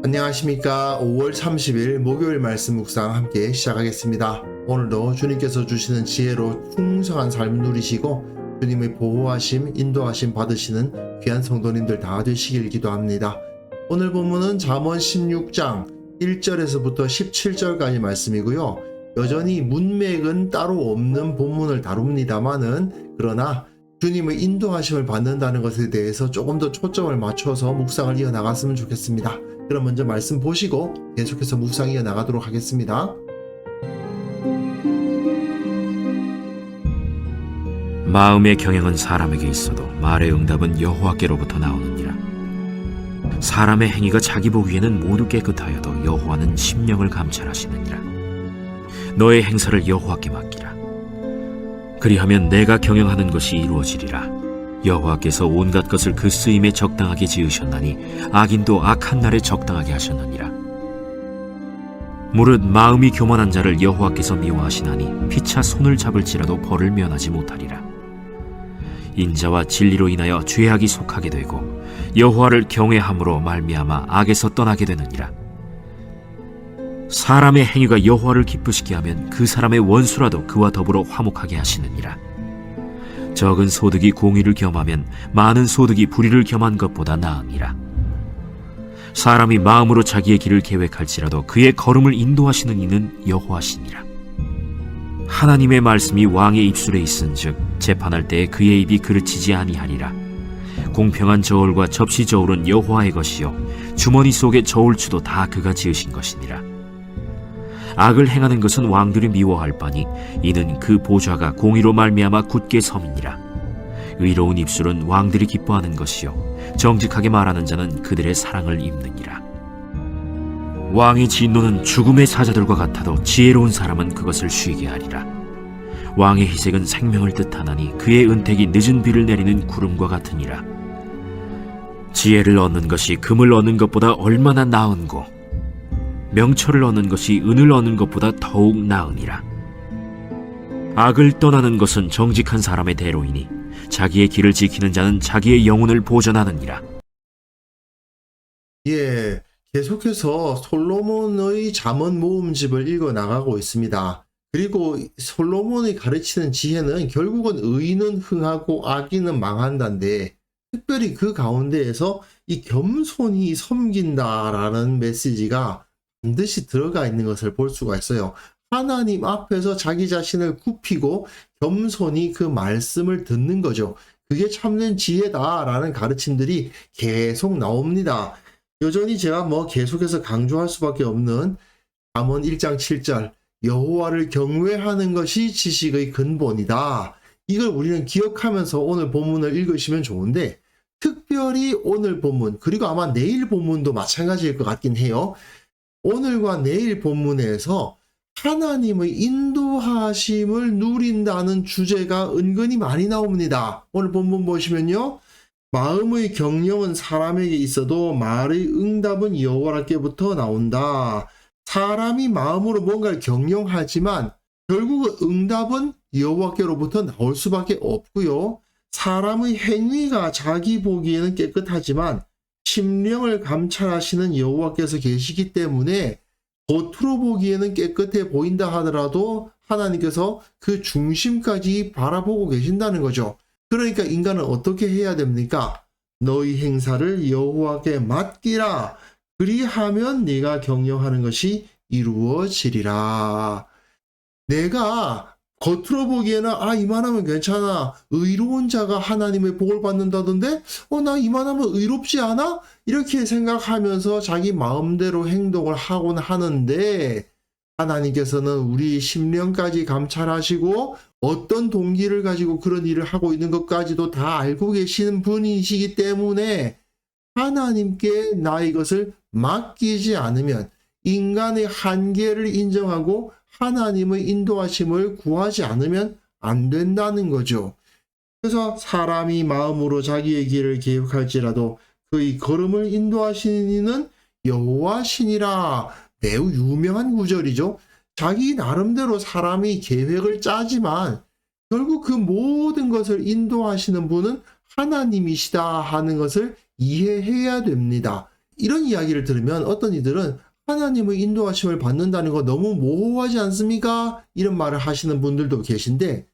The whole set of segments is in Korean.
안녕하십니까. 5월 30일 목요일 말씀 묵상 함께 시작하겠습니다. 오늘도 주님께서 주시는 지혜로 풍성한 삶 누리시고 주님의 보호하심, 인도하심 받으시는 귀한 성도님들 다 되시길 기도합니다. 오늘 본문은 잠언 16장 1절에서부터 17절까지 말씀이고요. 여전히 문맥은 따로 없는 본문을 다룹니다마는 그러나 주님의 인도하심을 받는다는 것에 대해서 조금 더 초점을 맞춰서 묵상을 이어나갔으면 좋겠습니다. 그럼 먼저 말씀 보시고 계속해서 묵상 이어나가도록 하겠습니다. 마음의 경영은 사람에게 있어도 말의 응답은 여호와께로부터 나오느니라. 사람의 행위가 자기 보기에는 모두 깨끗하여도 여호와는 심령을 감찰하시느니라. 너의 행사를 여호와께 맡기라. 그리하면 내가 경영하는 것이 이루어지리라. 여호와께서 온갖 것을 그 쓰임에 적당하게 지으셨나니 악인도 악한 날에 적당하게 하셨느니라. 무릇 마음이 교만한 자를 여호와께서 미워하시나니 피차 손을 잡을지라도 벌을 면하지 못하리라. 인자와 진리로 인하여 죄악이 속하게 되고 여호와를 경외함으로 말미암아 악에서 떠나게 되느니라. 사람의 행위가 여호와를 기쁘시게 하면 그 사람의 원수라도 그와 더불어 화목하게 하시느니라. 적은 소득이 공의를 겸하면 많은 소득이 불의를 겸한 것보다 나으니라. 사람이 마음으로 자기의 길을 계획할지라도 그의 걸음을 인도하시는 이는 여호와시니라. 하나님의 말씀이 왕의 입술에 있은즉 재판할 때에 그의 입이 그르치지 아니하리라. 공평한 저울과 접시 저울은 여호와의 것이요 주머니 속의 저울추도 다 그가 지으신 것이니라. 악을 행하는 것은 왕들이 미워할 바니 이는 그 보좌가 공의로 말미암아 굳게 섬이니라. 의로운 입술은 왕들이 기뻐하는 것이요 정직하게 말하는 자는 그들의 사랑을 입느니라. 왕의 진노는 죽음의 사자들과 같아도 지혜로운 사람은 그것을 쉬게 하리라. 왕의 희색은 생명을 뜻하나니 그의 은택이 늦은 비를 내리는 구름과 같으니라. 지혜를 얻는 것이 금을 얻는 것보다 얼마나 나은고 명철을 얻는 것이 은을 얻는 것보다 더욱 나으니라. 악을 떠나는 것은 정직한 사람의 대로이니 자기의 길을 지키는 자는 자기의 영혼을 보전하느니라. 예, 계속해서 솔로몬의 잠언 모음집을 읽어 나가고 있습니다. 그리고 솔로몬이 가르치는 지혜는 결국은 의인은 흥하고 악인은 망한다인데 특별히 그 가운데에서 이 겸손히 섬긴다라는 메시지가 반드시 들어가 있는 것을 볼 수가 있어요. 하나님 앞에서 자기 자신을 굽히고 겸손히 그 말씀을 듣는 거죠. 그게 참된 지혜다라는 가르침들이 계속 나옵니다. 여전히 제가 계속해서 강조할 수밖에 없는 잠언 1장 7절 여호와를 경외하는 것이 지식의 근본이다. 이걸 우리는 기억하면서 오늘 본문을 읽으시면 좋은데 특별히 오늘 본문 그리고 아마 내일 본문도 마찬가지일 것 같긴 해요. 오늘과 내일 본문에서 하나님의 인도하심을 누린다는 주제가 은근히 많이 나옵니다. 오늘 본문 보시면요. 마음의 경영은 사람에게 있어도 말의 응답은 여호와께부터 나온다. 사람이 마음으로 뭔가를 경영하지만 결국은 응답은 여호와께로부터 나올 수밖에 없고요. 사람의 행위가 자기 보기에는 깨끗하지만 심령을 감찰하시는 여호와께서 계시기 때문에 겉으로 보기에는 깨끗해 보인다 하더라도 하나님께서 그 중심까지 바라보고 계신다는 거죠. 그러니까 인간은 어떻게 해야 됩니까? 너희 행사를 여호와께 맡기라. 그리하면 네가 경영하는 것이 이루어지리라. 내가 겉으로 보기에는 이만하면 괜찮아. 의로운 자가 하나님의 복을 받는다던데 나 이만하면 의롭지 않아? 이렇게 생각하면서 자기 마음대로 행동을 하곤 하는데 하나님께서는 우리 심령까지 감찰하시고 어떤 동기를 가지고 그런 일을 하고 있는 것까지도 다 알고 계시는 분이시기 때문에 하나님께 나 이것을 맡기지 않으면 인간의 한계를 인정하고 하나님의 인도하심을 구하지 않으면 안 된다는 거죠. 그래서 사람이 마음으로 자기의 길을 계획할지라도 그의 걸음을 인도하시는 이는 여호와시니라. 매우 유명한 구절이죠. 자기 나름대로 사람이 계획을 짜지만 결국 그 모든 것을 인도하시는 분은 하나님이시다 하는 것을 이해해야 됩니다. 이런 이야기를 들으면 어떤 이들은 하나님의 인도하심을 받는다는 거 너무 모호하지 않습니까? 이런 말을 하시는 분들도 계신데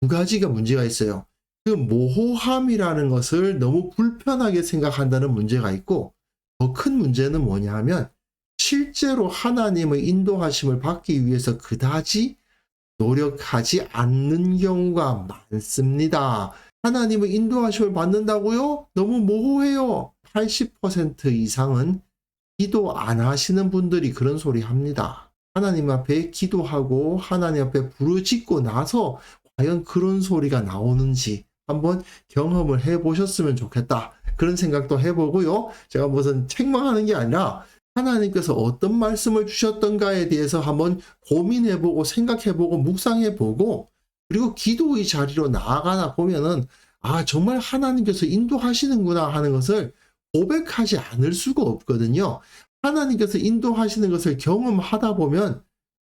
두 가지가 문제가 있어요. 그 모호함이라는 것을 너무 불편하게 생각한다는 문제가 있고 더 큰 문제는 뭐냐 하면 실제로 하나님의 인도하심을 받기 위해서 그다지 노력하지 않는 경우가 많습니다. 하나님의 인도하심을 받는다고요? 너무 모호해요. 80% 이상은 기도 안 하시는 분들이 그런 소리 합니다. 하나님 앞에 기도하고 하나님 앞에 부르짖고 나서 과연 그런 소리가 나오는지 한번 경험을 해보셨으면 좋겠다. 그런 생각도 해보고요. 제가 무슨 책망하는 게 아니라 하나님께서 어떤 말씀을 주셨던가에 대해서 한번 고민해보고 생각해보고 묵상해보고 그리고 기도의 자리로 나아가다 보면은 아 정말 하나님께서 인도하시는구나 하는 것을 고백하지 않을 수가 없거든요. 하나님께서 인도하시는 것을 경험하다 보면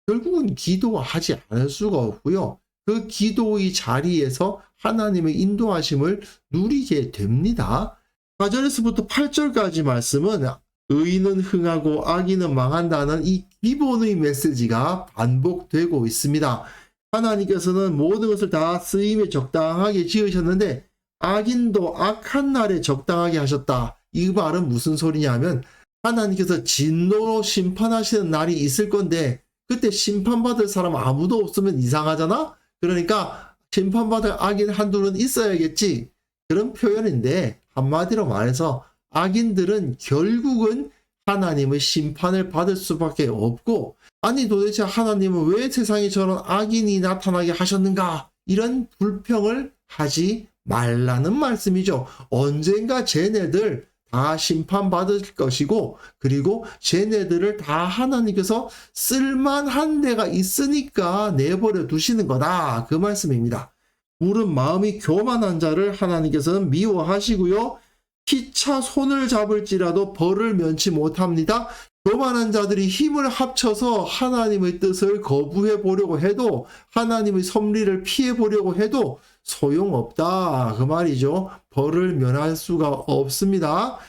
결국은 기도하지 않을 수가 없고요. 그 기도의 자리에서 하나님의 인도하심을 누리게 됩니다. 4절에서부터 8절까지 말씀은 의인은 흥하고 악인은 망한다는 이 기본의 메시지가 반복되고 있습니다. 하나님께서는 모든 것을 다 쓰임에 적당하게 지으셨는데 악인도 악한 날에 적당하게 하셨다. 이 말은 무슨 소리냐면 하나님께서 진노로 심판하시는 날이 있을 건데 그때 심판받을 사람 아무도 없으면 이상하잖아? 그러니까 심판받을 악인 한둘은 있어야겠지. 그런 표현인데 한마디로 말해서 악인들은 결국은 하나님의 심판을 받을 수밖에 없고 아니 도대체 하나님은 왜 세상에 저런 악인이 나타나게 하셨는가? 이런 불평을 하지 말라는 말씀이죠. 언젠가 쟤네들 다 심판받을 것이고 그리고 쟤네들을 다 하나님께서 쓸만한 데가 있으니까 내버려 두시는 거다. 그 말씀입니다. 물은 마음이 교만한 자를 하나님께서는 미워하시고요. 피차 손을 잡을지라도 벌을 면치 못합니다. 교만한 자들이 힘을 합쳐서 하나님의 뜻을 거부해 보려고 해도 하나님의 섭리를 피해 보려고 해도 소용없다. 그 말이죠. 벌을 면할 수가 없습니다.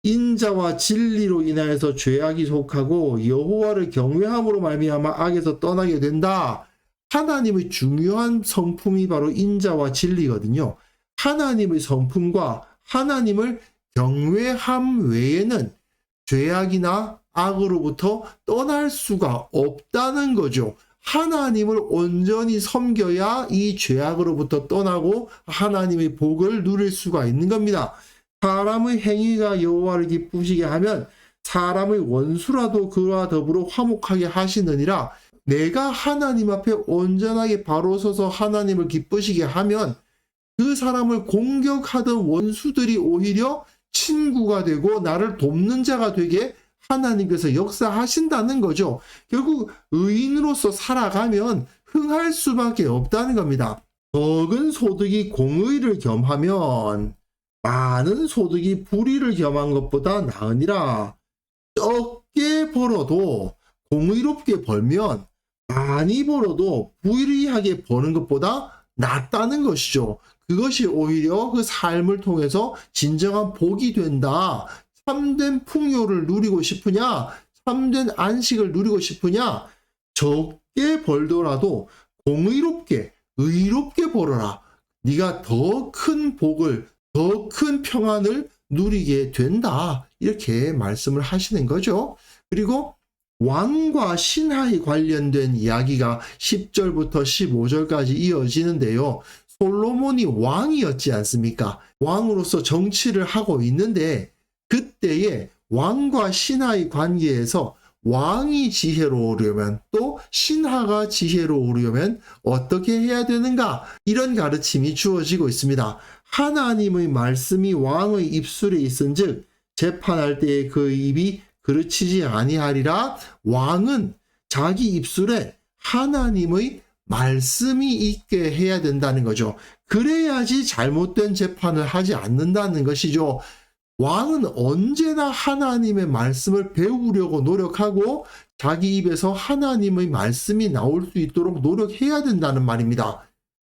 인자와 진리로 인하여서 죄악이 속하고 여호와를 경외함으로 말미암아 악에서 떠나게 된다. 하나님의 중요한 성품이 바로 인자와 진리거든요. 하나님의 성품과 하나님을 경외함 외에는 죄악이나 악으로부터 떠날 수가 없다는 거죠. 하나님을 온전히 섬겨야 이 죄악으로부터 떠나고 하나님의 복을 누릴 수가 있는 겁니다. 사람의 행위가 여호와를 기쁘시게 하면 사람의 원수라도 그와 더불어 화목하게 하시느니라. 내가 하나님 앞에 온전하게 바로 서서 하나님을 기쁘시게 하면 그 사람을 공격하던 원수들이 오히려 친구가 되고 나를 돕는 자가 되게 하나님께서 역사하신다는 거죠. 결국 의인으로서 살아가면 흥할 수밖에 없다는 겁니다. 적은 소득이 공의를 겸하면 많은 소득이 불의를 겸한 것보다 나으니라. 적게 벌어도 공의롭게 벌면 많이 벌어도 불의하게 버는 것보다 낫다는 것이죠. 그것이 오히려 그 삶을 통해서 진정한 복이 된다. 참된 풍요를 누리고 싶으냐? 참된 안식을 누리고 싶으냐? 적게 벌더라도 공의롭게, 의롭게 벌어라. 네가 더 큰 복을, 더 큰 평안을 누리게 된다. 이렇게 말씀을 하시는 거죠. 그리고 왕과 신하에 관련된 이야기가 10절부터 15절까지 이어지는데요. 솔로몬이 왕이었지 않습니까? 왕으로서 정치를 하고 있는데 그때에 왕과 신하의 관계에서 왕이 지혜로우려면 또 신하가 지혜로우려면 어떻게 해야 되는가? 이런 가르침이 주어지고 있습니다. 하나님의 말씀이 왕의 입술에 있은즉 재판할 때에 그 입이 그르치지 아니하리라. 왕은 자기 입술에 하나님의 말씀이 있게 해야 된다는 거죠. 그래야지 잘못된 재판을 하지 않는다는 것이죠. 왕은 언제나 하나님의 말씀을 배우려고 노력하고 자기 입에서 하나님의 말씀이 나올 수 있도록 노력해야 된다는 말입니다.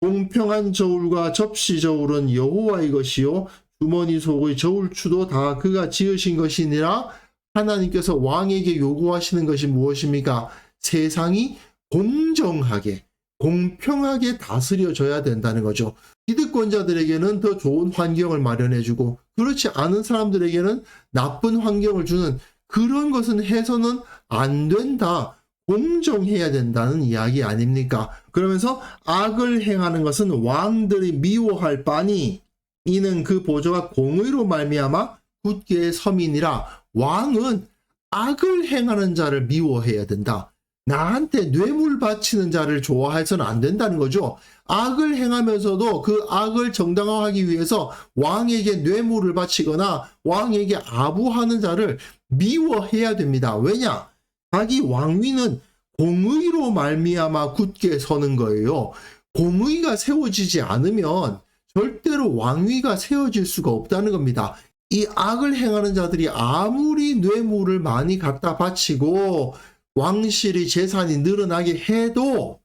공평한 저울과 접시 저울은 여호와의 것이요 주머니 속의 저울추도 다 그가 지으신 것이니라. 하나님께서 왕에게 요구하시는 것이 무엇입니까? 세상이 공정하게, 공평하게 다스려져야 된다는 거죠. 기득권자들에게는 더 좋은 환경을 마련해주고, 그렇지 않은 사람들에게는 나쁜 환경을 주는 그런 것은 해서는 안 된다. 공정해야 된다는 이야기 아닙니까? 그러면서 악을 행하는 것은 왕들이 미워할 바니 이는 그 보조가 공의로 말미암아 굳게 섬이니라. 왕은 악을 행하는 자를 미워해야 된다. 나한테 뇌물 바치는 자를 좋아해서는 안 된다는 거죠. 악을 행하면서도 그 악을 정당화하기 위해서 왕에게 뇌물을 바치거나 왕에게 아부하는 자를 미워해야 됩니다. 왜냐? 자기 왕위는 공의로 말미암아 굳게 서는 거예요. 공의가 세워지지 않으면 절대로 왕위가 세워질 수가 없다는 겁니다. 이 악을 행하는 자들이 아무리 뇌물을 많이 갖다 바치고 왕실의 재산이 늘어나게 해도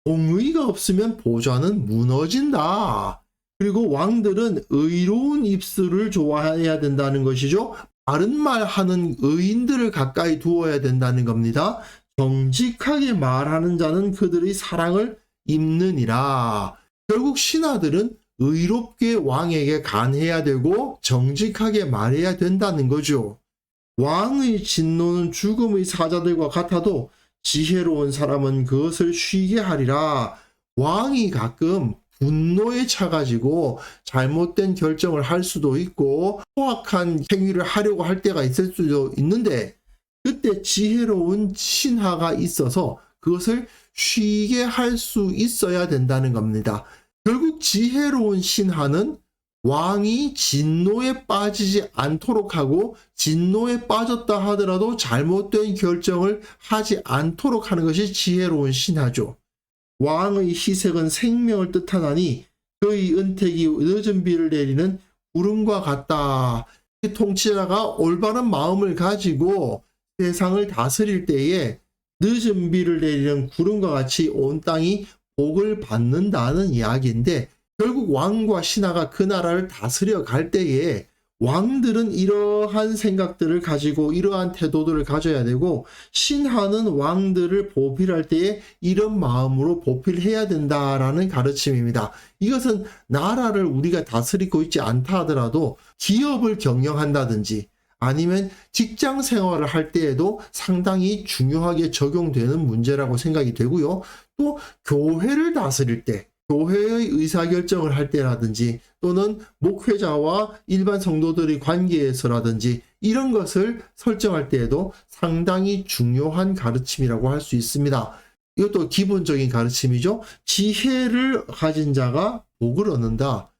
공의가 없으면 보좌는 무너진다. 그리고 왕들은 의로운 입술을 좋아해야 된다는 것이죠. 바른 말 하는 의인들을 가까이 두어야 된다는 겁니다. 정직하게 말하는 자는 그들의 사랑을 입느니라. 결국 신하들은 의롭게 왕에게 간해야 되고 정직하게 말해야 된다는 거죠. 왕의 진노는 죽음의 사자들과 같아도 지혜로운 사람은 그것을 쉬게 하리라. 왕이 가끔 분노에 차가지고 잘못된 결정을 할 수도 있고 포악한 행위를 하려고 할 때가 있을 수도 있는데 그때 지혜로운 신하가 있어서 그것을 쉬게 할 수 있어야 된다는 겁니다. 결국 지혜로운 신하는 왕이 진노에 빠지지 않도록 하고 진노에 빠졌다 하더라도 잘못된 결정을 하지 않도록 하는 것이 지혜로운 신하죠. 왕의 희색은 생명을 뜻하나니 그의 은택이 늦은 비를 내리는 구름과 같다. 통치자가 올바른 마음을 가지고 세상을 다스릴 때에 늦은 비를 내리는 구름과 같이 온 땅이 복을 받는다는 이야기인데 결국 왕과 신하가 그 나라를 다스려 갈 때에 왕들은 이러한 생각들을 가지고 이러한 태도들을 가져야 되고 신하는 왕들을 보필할 때에 이런 마음으로 보필해야 된다라는 가르침입니다. 이것은 나라를 우리가 다스리고 있지 않다 하더라도 기업을 경영한다든지 아니면 직장 생활을 할 때에도 상당히 중요하게 적용되는 문제라고 생각이 되고요. 또 교회를 다스릴 때 교회의 의사결정을 할 때라든지 또는 목회자와 일반 성도들의 관계에서라든지 이런 것을 설정할 때에도 상당히 중요한 가르침이라고 할 수 있습니다. 이것도 기본적인 가르침이죠. 지혜를 가진 자가 복을 얻는다.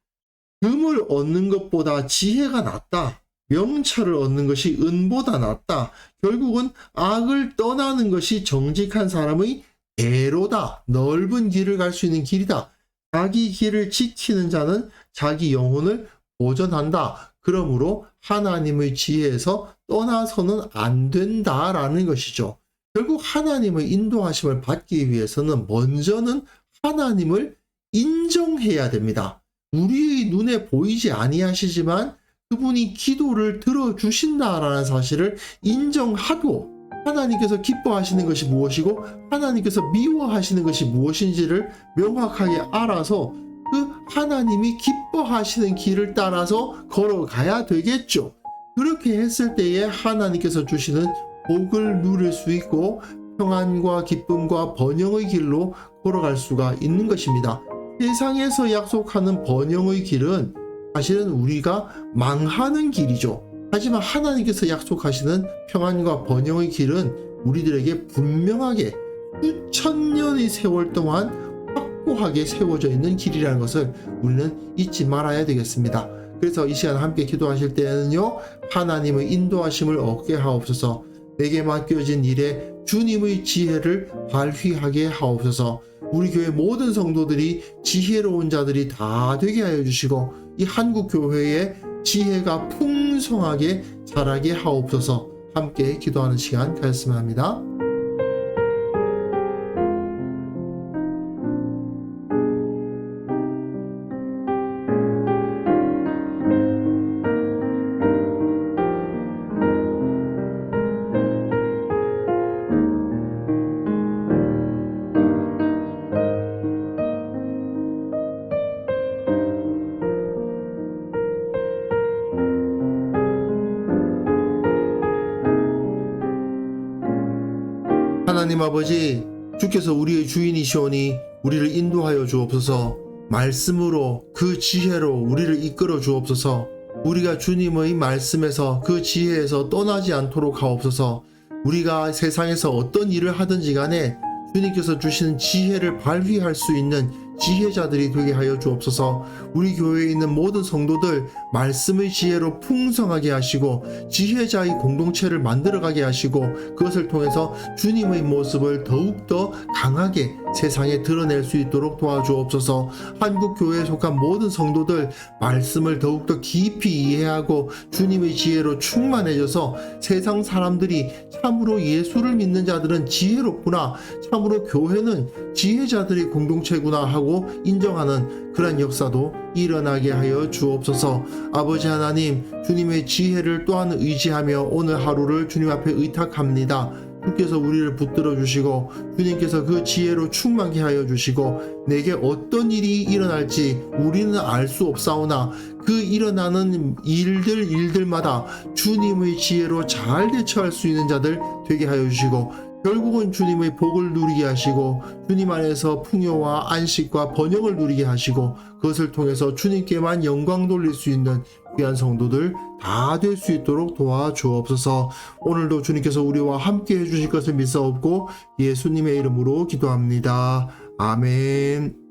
금을 얻는 것보다 지혜가 낫다. 명철을 얻는 것이 은보다 낫다. 결국은 악을 떠나는 것이 정직한 사람의 대로다. 넓은 길을 갈 수 있는 길이다. 자기 길을 지키는 자는 자기 영혼을 보전한다. 그러므로 하나님의 지혜에서 떠나서는 안 된다라는 것이죠. 결국 하나님의 인도하심을 받기 위해서는 먼저는 하나님을 인정해야 됩니다. 우리의 눈에 보이지 아니하시지만 그분이 기도를 들어주신다라는 사실을 인정하고 하나님께서 기뻐하시는 것이 무엇이고 하나님께서 미워하시는 것이 무엇인지를 명확하게 알아서 그 하나님이 기뻐하시는 길을 따라서 걸어가야 되겠죠. 그렇게 했을 때에 하나님께서 주시는 복을 누릴 수 있고 평안과 기쁨과 번영의 길로 걸어갈 수가 있는 것입니다. 세상에서 약속하는 번영의 길은 사실은 우리가 망하는 길이죠. 하지만 하나님께서 약속하시는 평안과 번영의 길은 우리들에게 분명하게 수천 년의 세월 동안 확고하게 세워져 있는 길이라는 것을 우리는 잊지 말아야 되겠습니다. 그래서 이 시간 함께 기도하실 때는요, 하나님의 인도하심을 얻게 하옵소서. 내게 맡겨진 일에 주님의 지혜를 발휘하게 하옵소서. 우리 교회 모든 성도들이 지혜로운 자들이 다 되게 하여 주시고 이 한국교회의 지혜가 풍성하게 자라게 하옵소서. 함께 기도하는 시간 가졌으면 합니다. 하나님 아버지, 주께서 우리의 주인이시오니 우리를 인도하여 주옵소서. 말씀으로 그 지혜로 우리를 이끌어 주옵소서. 우리가 주님의 말씀에서 그 지혜에서 떠나지 않도록 하옵소서. 우리가 세상에서 어떤 일을 하든지 간에 주님께서 주시는 지혜를 발휘할 수 있는 지혜자들이 되게 하여 주옵소서. 우리 교회에 있는 모든 성도들 말씀의 지혜로 풍성하게 하시고 지혜자의 공동체를 만들어가게 하시고 그것을 통해서 주님의 모습을 더욱더 강하게 세상에 드러낼 수 있도록 도와주옵소서. 한국교회에 속한 모든 성도들 말씀을 더욱더 깊이 이해하고 주님의 지혜로 충만해져서 세상 사람들이 참으로 예수를 믿는 자들은 지혜롭구나, 참으로 교회는 지혜자들의 공동체구나 하고 인정하는 그런 역사도 일어나게 하여 주옵소서. 아버지 하나님, 주님의 지혜를 또한 의지하며 오늘 하루를 주님 앞에 의탁합니다. 주께서 우리를 붙들어 주시고 주님께서 그 지혜로 충만케 하여 주시고 내게 어떤 일이 일어날지 우리는 알 수 없사오나 그 일어나는 일들마다 주님의 지혜로 잘 대처할 수 있는 자들 되게 하여 주시고 결국은 주님의 복을 누리게 하시고 주님 안에서 풍요와 안식과 번영을 누리게 하시고 그것을 통해서 주님께만 영광 돌릴 수 있는 귀한 성도들 다 될 수 있도록 도와주옵소서. 오늘도 주님께서 우리와 함께 해주실 것을 믿사옵고 예수님의 이름으로 기도합니다. 아멘.